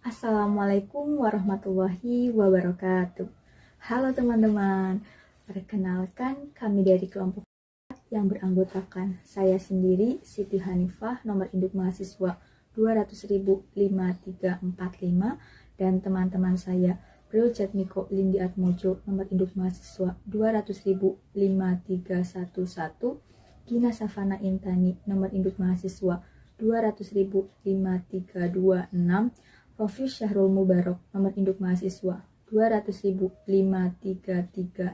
Assalamualaikum warahmatullahi wabarakatuh. Halo teman-teman, perkenalkan kami dari kelompok yang beranggotakan saya sendiri, Siti Hanifah, nomor induk mahasiswa 200.05345, dan teman-teman saya, Bro Jatmiko Lindi Atmojo, nomor induk mahasiswa 200.05311, Gina Safana Intani, nomor induk mahasiswa 200.05326, Rofi Syahrul Mubarok, nomor induk mahasiswa 200.05336,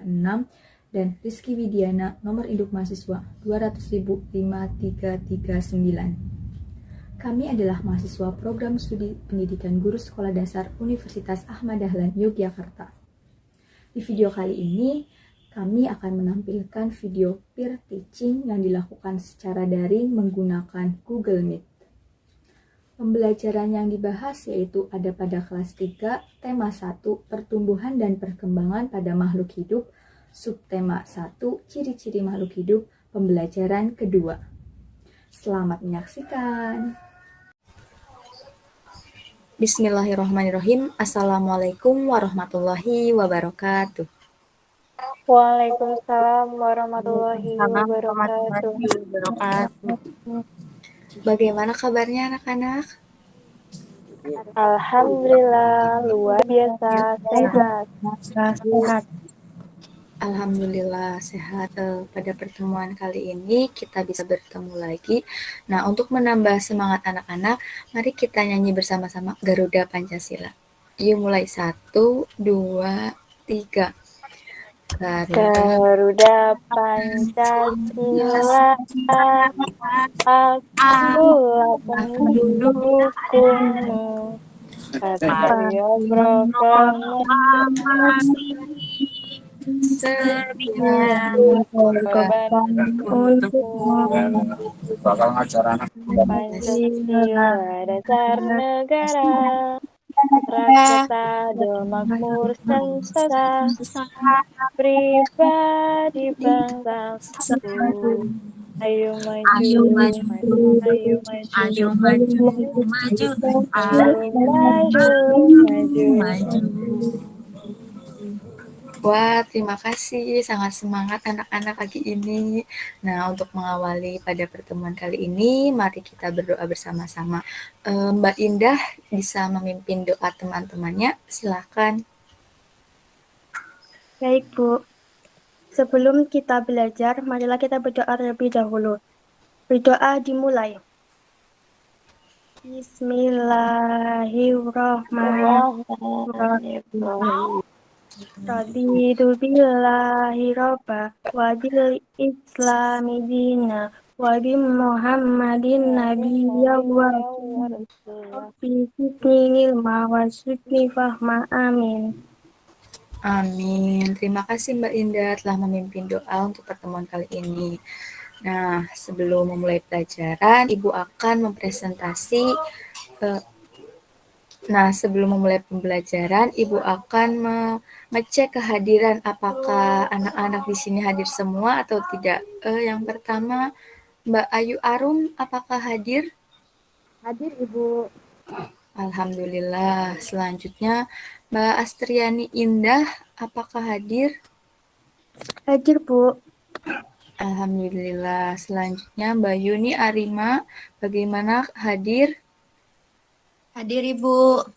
dan Rizky Widiana, nomor induk mahasiswa 200.05339. Kami adalah mahasiswa program studi pendidikan guru sekolah dasar Universitas Ahmad Dahlan Yogyakarta. Di video kali ini, kami akan menampilkan video peer teaching yang dilakukan secara daring menggunakan Google Meet. Pembelajaran yang dibahas yaitu ada pada kelas 3, tema 1, pertumbuhan dan perkembangan pada makhluk hidup, subtema 1, ciri-ciri makhluk hidup, pembelajaran kedua. Selamat menyaksikan. Bismillahirrahmanirrahim. Assalamualaikum warahmatullahi wabarakatuh. Waalaikumsalam warahmatullahi wabarakatuh. Bagaimana kabarnya anak-anak? Alhamdulillah, luar biasa, sehat. Alhamdulillah sehat. Pada pertemuan kali ini kita bisa bertemu lagi. Nah, untuk menambah semangat anak-anak, mari kita nyanyi bersama-sama Garuda Pancasila. Yuk mulai 1, 2, 3. Garuda Pancasila, akulah pendukungmu. Satria proklamasi, setia korban untukmu. Pancasila dasar negara, rakyat adil makmur sentosa, pribadi bangsaku. Ayo maju, ayo maju, maju. Wah, terima kasih. Sangat semangat anak-anak pagi ini. Nah, untuk mengawali pada pertemuan kali ini, mari kita berdoa bersama-sama. Mbak Indah bisa memimpin doa teman-temannya. Silakan. Baik, Bu. Sebelum kita belajar, marilah kita berdoa terlebih dahulu. Berdoa dimulai. Bismillahirrahmanirrahim. Raditu billahi robba wa bil islami dina wa bi muhammadin nabiyya wa rabbi zidni ilma wa zidni fahma. Amin. Amin. Terima kasih Mbak Indah telah memimpin doa untuk pertemuan kali ini. Nah, sebelum memulai pelajaran, Ibu akan mempresentasi. Sebelum memulai pembelajaran, Ibu akan mengecek kehadiran apakah anak-anak di sini hadir semua atau tidak. Yang pertama, Mbak Ayu Arum, apakah hadir? Hadir, Ibu. Alhamdulillah. Selanjutnya, Mbak Astriani Indah, apakah hadir? Hadir, Bu. Alhamdulillah. Selanjutnya, Mbak Yuni Arima, bagaimana hadir? Hadir, Ibu.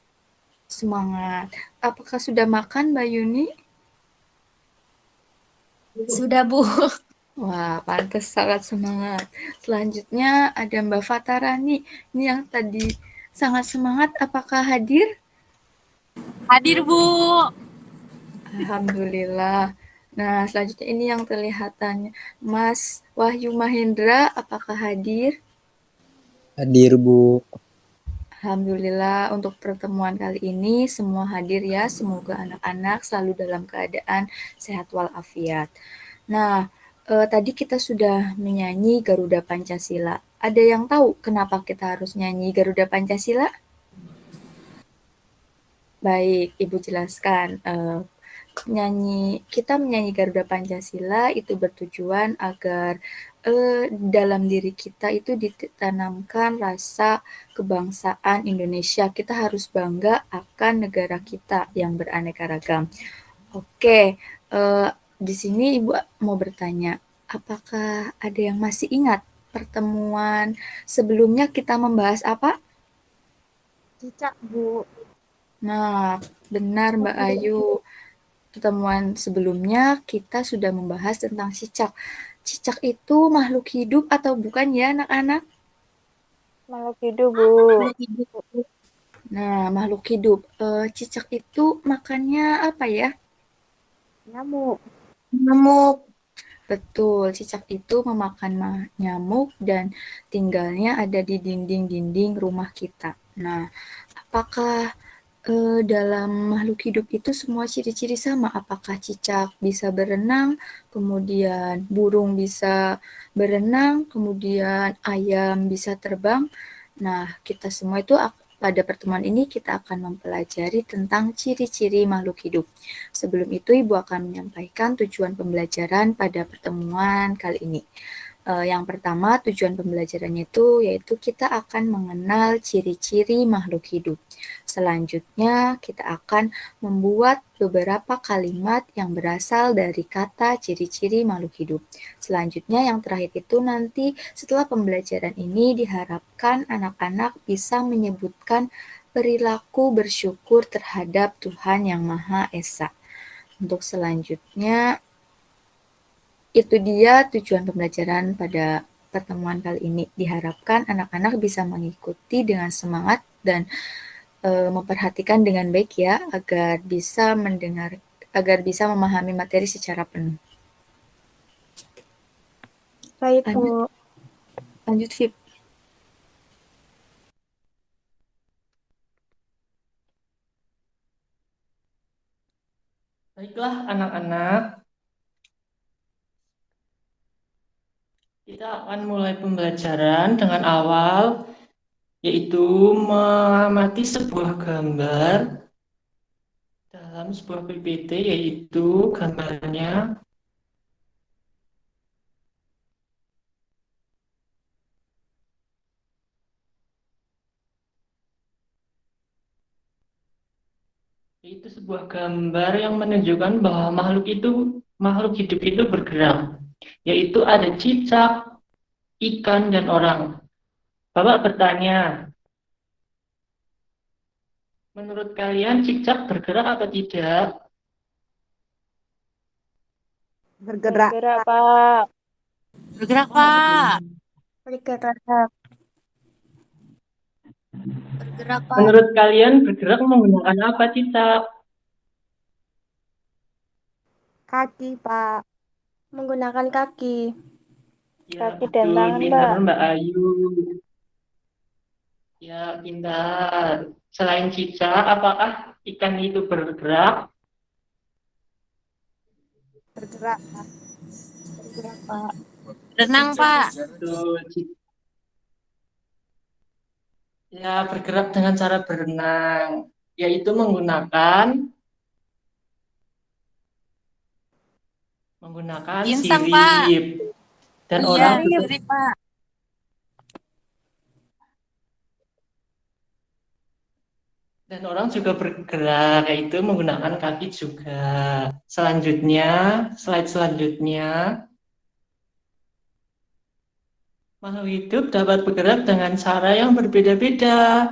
Semangat. Apakah sudah makan, Mbak Yuni? Sudah, Bu. Wah, pantas sangat semangat. Selanjutnya ada Mbak Fatarani. Ini yang tadi sangat semangat. Apakah hadir? Hadir, Bu. Alhamdulillah. Nah, selanjutnya ini yang terlihatannya. Mas Wahyu Mahendra, apakah hadir? Hadir, Bu. Alhamdulillah untuk pertemuan kali ini semua hadir ya. Semoga anak-anak selalu dalam keadaan sehat walafiat. Nah, tadi kita sudah menyanyi Garuda Pancasila. Ada yang tahu kenapa kita harus nyanyi Garuda Pancasila? Baik, Ibu jelaskan. kita menyanyi Garuda Pancasila itu bertujuan agar dalam diri kita itu ditanamkan rasa kebangsaan Indonesia. Kita harus bangga akan negara kita yang beraneka ragam. Oke, di sini Ibu mau bertanya, apakah ada yang masih ingat pertemuan sebelumnya kita membahas apa? Cicak, Bu. Nah, benar Mbak Ayu. Pertemuan sebelumnya kita sudah membahas tentang cicak. Cicak itu makhluk hidup atau bukan ya anak-anak? Makhluk hidup, Bu. Nah, makhluk hidup. Cicak itu makannya apa ya? Nyamuk. Nyamuk. Betul, cicak itu memakan nyamuk dan tinggalnya ada di dinding-dinding rumah kita. Nah, apakah dalam makhluk hidup itu semua ciri-ciri sama? Apakah cicak bisa berenang, kemudian burung bisa berenang, kemudian ayam bisa terbang? Nah, kita semua itu pada pertemuan ini kita akan mempelajari tentang ciri-ciri makhluk hidup. Sebelum itu, Ibu akan menyampaikan tujuan pembelajaran pada pertemuan kali ini. Yang pertama, tujuan pembelajarannya itu yaitu kita akan mengenal ciri-ciri makhluk hidup. Selanjutnya, kita akan membuat beberapa kalimat yang berasal dari kata ciri-ciri makhluk hidup. Selanjutnya, yang terakhir itu nanti setelah pembelajaran ini diharapkan anak-anak bisa menyebutkan perilaku bersyukur terhadap Tuhan Yang Maha Esa. Untuk selanjutnya, itu dia tujuan pembelajaran pada pertemuan kali ini. Diharapkan anak-anak bisa mengikuti dengan semangat dan memperhatikan dengan baik ya, agar bisa memahami materi secara penuh. Baik, Bu. Lanjut, Vip. Baiklah anak-anak, kita akan mulai pembelajaran dengan awal, yaitu mengamati sebuah gambar dalam sebuah PPT, yaitu gambarnya itu sebuah gambar yang menunjukkan bahwa makhluk hidup itu bergerak, yaitu ada cicak, ikan, dan orang. Bapak bertanya, menurut kalian cicak bergerak atau tidak? Bergerak, Pak. Bergerak, Pak. Bergerak. Bergerak, Pak. Menurut kalian bergerak menggunakan apa cicak? Kaki, Pak. Menggunakan kaki. Ya, Kaki dan betul, tangan, pintar Pak. Mbak Ayu. Ya, pintar. Selain cicak, apakah ikan itu bergerak? Bergerak, Pak. Bergerak, Pak. Renang, Pak. Betul. Ya, bergerak dengan cara berenang, yaitu menggunakan Insang, Pak. sirip. Dan Iya, orang juga sirip, Pak. bergerak, yaitu menggunakan kaki juga. Selanjutnya, slide selanjutnya, makhluk hidup dapat bergerak dengan cara yang berbeda-beda.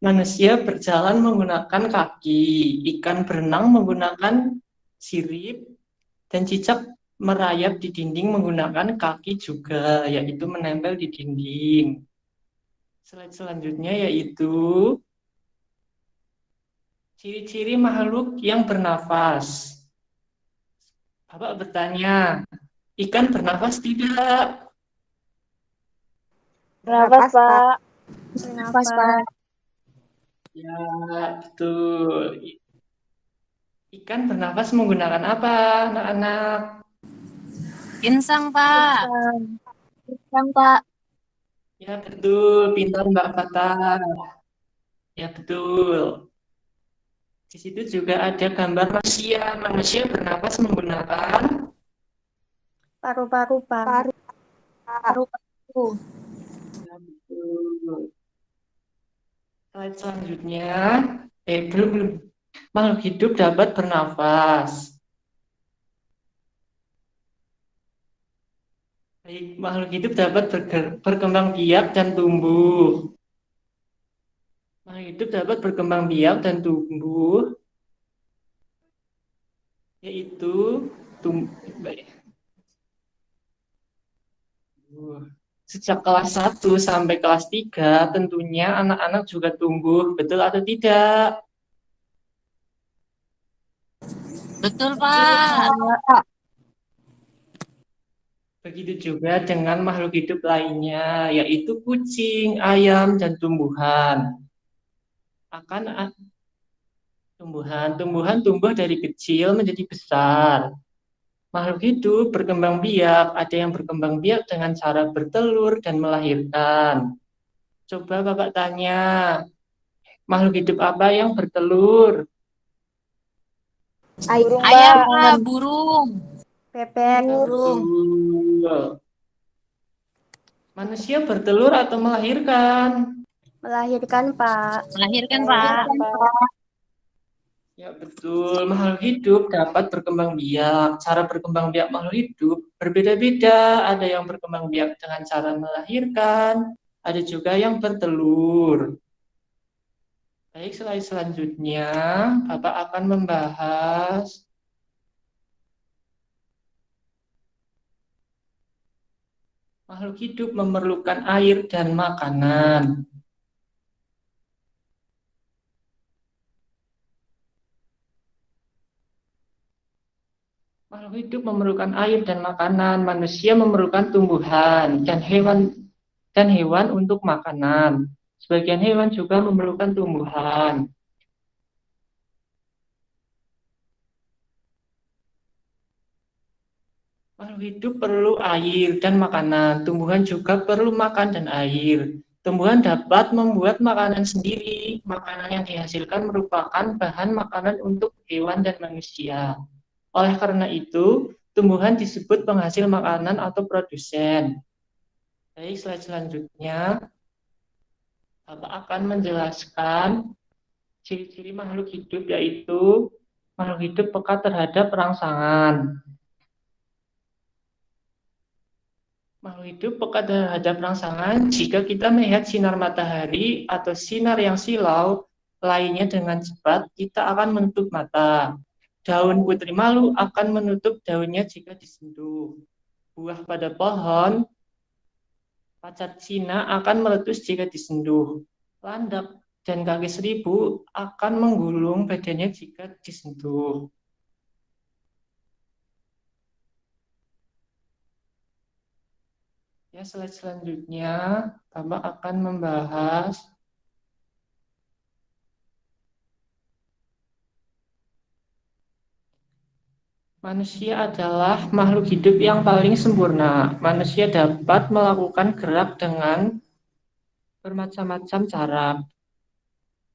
Manusia berjalan menggunakan kaki, ikan berenang menggunakan sirip, dan cicak merayap di dinding menggunakan kaki juga, yaitu menempel di dinding. Slide selanjutnya yaitu ciri-ciri makhluk yang bernafas. Bapak bertanya, ikan bernafas tidak? Bernafas, Pak. Bernafas, Pak. Ya, betul. Ikan bernafas menggunakan apa, anak-anak? Insang, Pak. Insang, Pak. Ya, betul. Pintar Mbak Fatah. Ya, betul. Di situ juga ada gambar manusia. Manusia bernapas menggunakan Paru-paru, Pak. Paru, Pak. Paru-paru. Slide selanjutnya, belum. Makhluk hidup dapat bernafas. Baik, makhluk hidup dapat berkembang biak dan tumbuh. Makhluk hidup dapat berkembang biak dan tumbuh, yaitu sejak kelas 1 sampai kelas 3 tentunya anak-anak juga tumbuh, betul atau tidak? Betul, Pak. Begitu juga dengan makhluk hidup lainnya, yaitu kucing, ayam, dan tumbuhan. Tumbuhan tumbuh dari kecil menjadi besar. Makhluk hidup berkembang biak, ada yang berkembang biak dengan cara bertelur dan melahirkan. Coba Bapak tanya, makhluk hidup apa yang bertelur? Burung, Ayam, Pak. Pak. Burung. Bebek. Burung. Betul. Manusia bertelur atau melahirkan? Melahirkan, Pak. Melahirkan, Pak. Ya betul, makhluk hidup dapat berkembang biak. Cara berkembang biak makhluk hidup berbeda-beda. Ada yang berkembang biak dengan cara melahirkan, ada juga yang bertelur. Baik, slide selanjutnya, Bapak akan membahas makhluk hidup memerlukan air dan makanan. Makhluk hidup memerlukan air dan makanan. Manusia memerlukan tumbuhan dan hewan untuk makanan. Sebagian hewan juga memerlukan tumbuhan. Makhluk hidup perlu air dan makanan. Tumbuhan juga perlu makan dan air. Tumbuhan dapat membuat makanan sendiri. Makanan yang dihasilkan merupakan bahan makanan untuk hewan dan manusia. Oleh karena itu, tumbuhan disebut penghasil makanan atau produsen. Baik, slide selanjutnya, Bapak akan menjelaskan ciri-ciri makhluk hidup, yaitu makhluk hidup peka terhadap rangsangan. Makhluk hidup peka terhadap rangsangan jika kita melihat sinar matahari atau sinar yang silau lainnya dengan cepat, kita akan menutup mata. Daun putri malu akan menutup daunnya jika disentuh. Buah pada pohon pacat Cina akan meletus jika disentuh. Landak dan kaki seribu akan menggulung badannya jika disentuh. Ya, slide selanjutnya, Bapak akan membahas manusia adalah makhluk hidup yang paling sempurna. Manusia dapat melakukan gerak dengan bermacam-macam cara.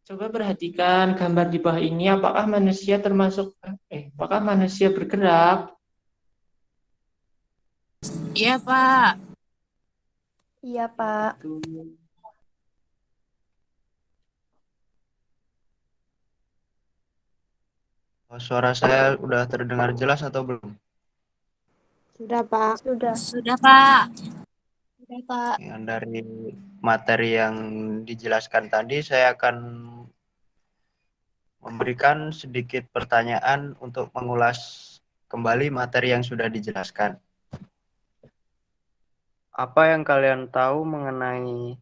Coba perhatikan gambar di bawah ini, apakah manusia bergerak? Iya, Pak. Iya, Pak. Suara saya udah terdengar jelas atau belum? Sudah, Pak. Sudah. Sudah, Pak. Sudah, Pak. Yang dari materi yang dijelaskan tadi, saya akan memberikan sedikit pertanyaan untuk mengulas kembali materi yang sudah dijelaskan. Apa yang kalian tahu mengenai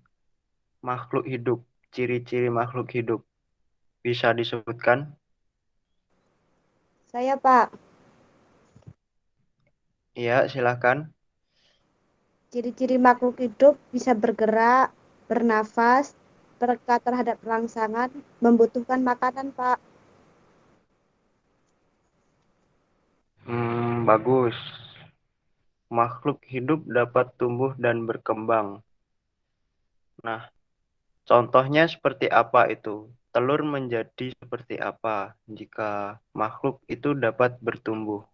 makhluk hidup? Ciri-ciri makhluk hidup bisa disebutkan? Saya, Pak. Iya, silakan. Ciri-ciri makhluk hidup bisa bergerak, bernafas, peka terhadap rangsangan, membutuhkan makanan, Pak. Bagus. Makhluk hidup dapat tumbuh dan berkembang. Nah, contohnya seperti apa itu? telur menjadi seperti apa jika makhluk itu dapat bertumbuh?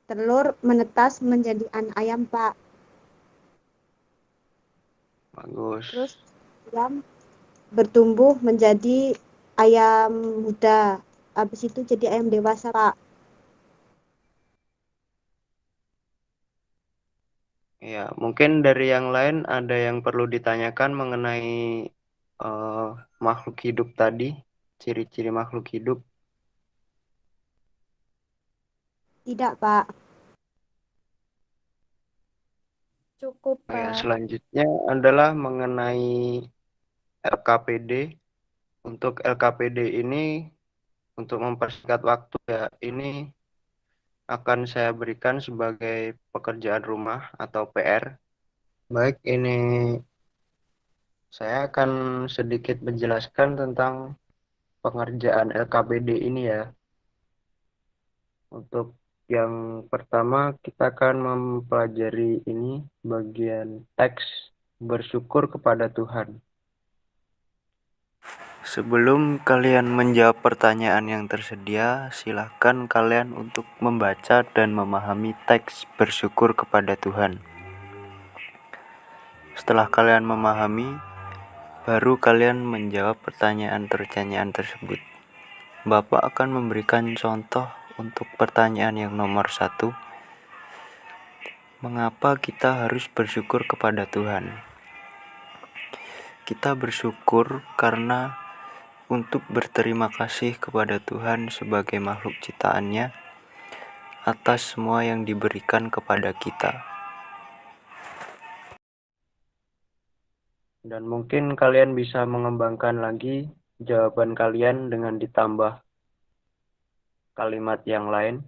Telur menetas menjadi anak ayam, Pak. Bagus. Terus ayam bertumbuh menjadi ayam muda. Habis itu jadi ayam dewasa, Pak. Ya, mungkin dari yang lain ada yang perlu ditanyakan mengenai makhluk hidup tadi, ciri-ciri makhluk hidup. Tidak, Pak. Cukup, Ya, Pak. selanjutnya adalah mengenai LKPD. Untuk LKPD ini, untuk mempersingkat waktu ya, ini akan saya berikan sebagai pekerjaan rumah atau PR. Baik, ini saya akan sedikit menjelaskan tentang pengerjaan LKPD ini ya. Untuk yang pertama kita akan mempelajari ini bagian teks bersyukur kepada Tuhan. Sebelum kalian menjawab pertanyaan yang tersedia, silahkan kalian untuk membaca dan memahami teks bersyukur kepada Tuhan. Setelah kalian memahami, baru kalian menjawab pertanyaan-pertanyaan tersebut. Bapak akan memberikan contoh untuk pertanyaan yang nomor 1. Mengapa kita harus bersyukur kepada Tuhan? Kita bersyukur karena untuk berterima kasih kepada Tuhan sebagai makhluk ciptaannya atas semua yang diberikan kepada kita. Dan mungkin kalian bisa mengembangkan lagi jawaban kalian dengan ditambah kalimat yang lain.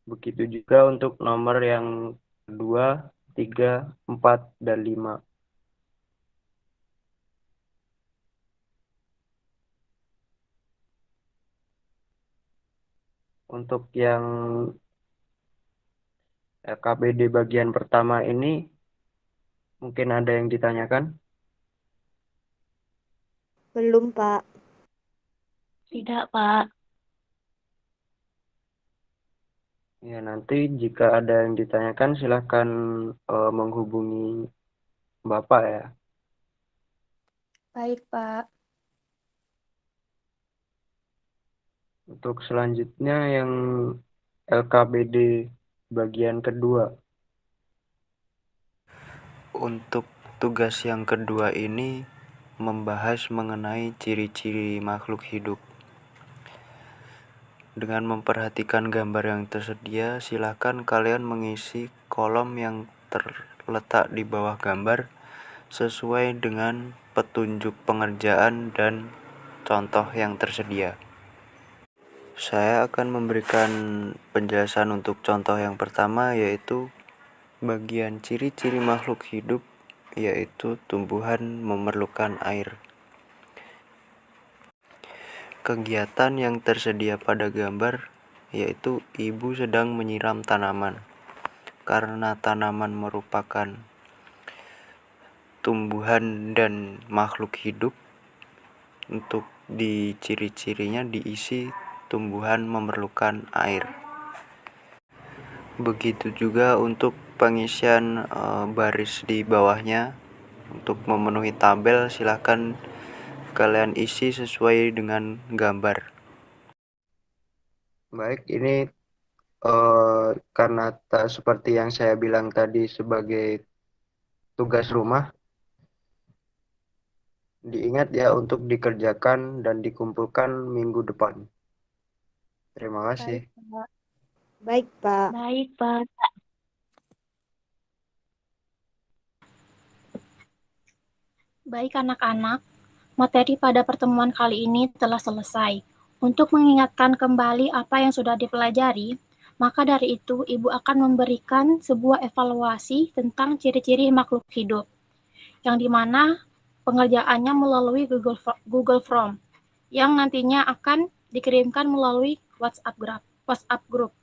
Begitu juga untuk nomor yang 2, 3, 4, dan 5. Untuk yang LKPD bagian pertama ini, mungkin ada yang ditanyakan? Belum, Pak. Tidak, Pak. Ya, nanti jika ada yang ditanyakan silahkan menghubungi Bapak ya. Baik, Pak. Untuk selanjutnya yang LKPD bagian kedua. Untuk tugas yang kedua ini membahas mengenai ciri-ciri makhluk hidup. Dengan memperhatikan gambar yang tersedia, silakan kalian mengisi kolom yang terletak di bawah gambar sesuai dengan petunjuk pengerjaan dan contoh yang tersedia. Saya akan memberikan penjelasan untuk contoh yang pertama, yaitu bagian ciri-ciri makhluk hidup, yaitu tumbuhan memerlukan air. Kegiatan yang tersedia pada gambar yaitu ibu sedang menyiram tanaman. Karena tanaman merupakan tumbuhan dan makhluk hidup, untuk di ciri-cirinya diisi tumbuhan memerlukan air. Begitu juga untuk pengisian baris di bawahnya. Untuk memenuhi tabel silahkan kalian isi sesuai dengan gambar. Baik, ini karena seperti yang saya bilang tadi sebagai tugas rumah, diingat ya untuk dikerjakan dan dikumpulkan minggu depan. Terima kasih. Baik, Pak. Baik, Pak. Baik, Pak. Baik anak-anak, materi pada pertemuan kali ini telah selesai. Untuk mengingatkan kembali apa yang sudah dipelajari, maka dari itu Ibu akan memberikan sebuah evaluasi tentang ciri-ciri makhluk hidup, yang dimana pengerjaannya melalui Google Form, yang nantinya akan dikirimkan melalui WhatsApp group.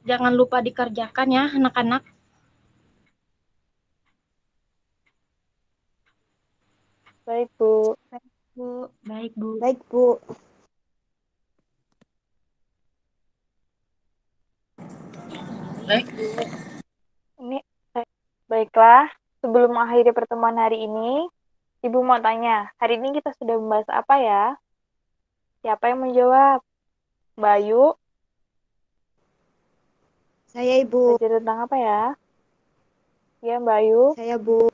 Jangan lupa dikerjakan ya anak-anak. Baik, Bu. Bu. Baik, Bu. Baik, Bu. Ini, baiklah. Sebelum mengakhiri pertemuan hari ini, Ibu mau tanya, hari ini kita sudah membahas apa ya? Siapa yang menjawab? Mbak Ayu, Saya, Ibu. belajar tentang apa ya? Ya, Mbak Ayu. Saya, Bu.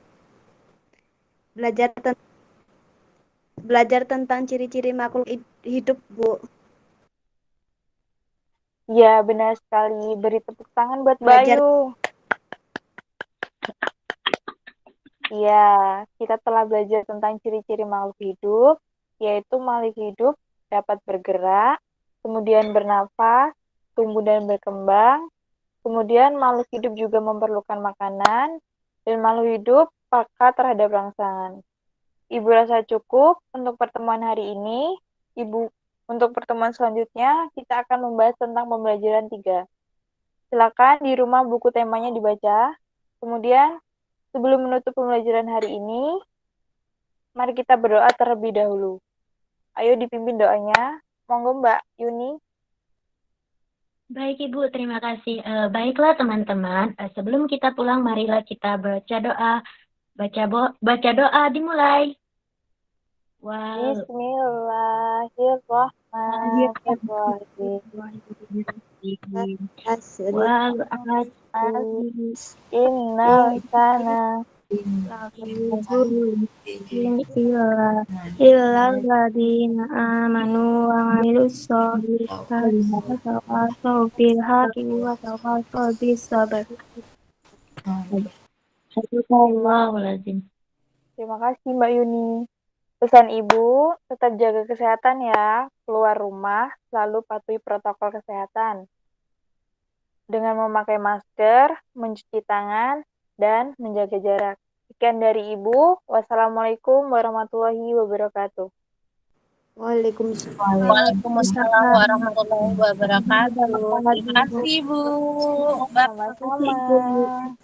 Belajar tentang ciri-ciri makhluk hidup, Bu. Ya, benar sekali. Beri tepuk tangan buat Mbak Belajar Ayu. Ya, kita telah belajar tentang ciri-ciri makhluk hidup, yaitu makhluk hidup dapat bergerak, kemudian bernafas, tumbuh dan berkembang, kemudian makhluk hidup juga memerlukan makanan, dan makhluk hidup peka terhadap rangsangan. Ibu rasa cukup untuk pertemuan hari ini. Untuk pertemuan selanjutnya, kita akan membahas tentang pembelajaran 3. Silakan di rumah buku temanya dibaca. Kemudian, sebelum menutup pembelajaran hari ini, mari kita berdoa terlebih dahulu. Ayo dipimpin doanya. Monggo Mbak Yuni. Baik Ibu, terima kasih. Baiklah teman-teman, sebelum kita pulang, marilah kita baca doa. Baca doa dimulai. Wow. Bismillahirrahmanirrahim. Wow, Innal kana Illal ladina amanu wa amilus solihati wa tawassaw bil haqqi wa tawassaw bis sabr. Astagfirullahaladzim. Terima kasih Mbak Yuni. Pesan Ibu, tetap jaga kesehatan ya. Keluar rumah, selalu patuhi protokol kesehatan. Dengan memakai masker, mencuci tangan, dan menjaga jarak. Sekian dari Ibu. Wassalamualaikum warahmatullahi wabarakatuh. Waalaikumsalam. Waalaikumsalam warahmatullahi wabarakatuh. Terima kasih, Bu. Sama-sama.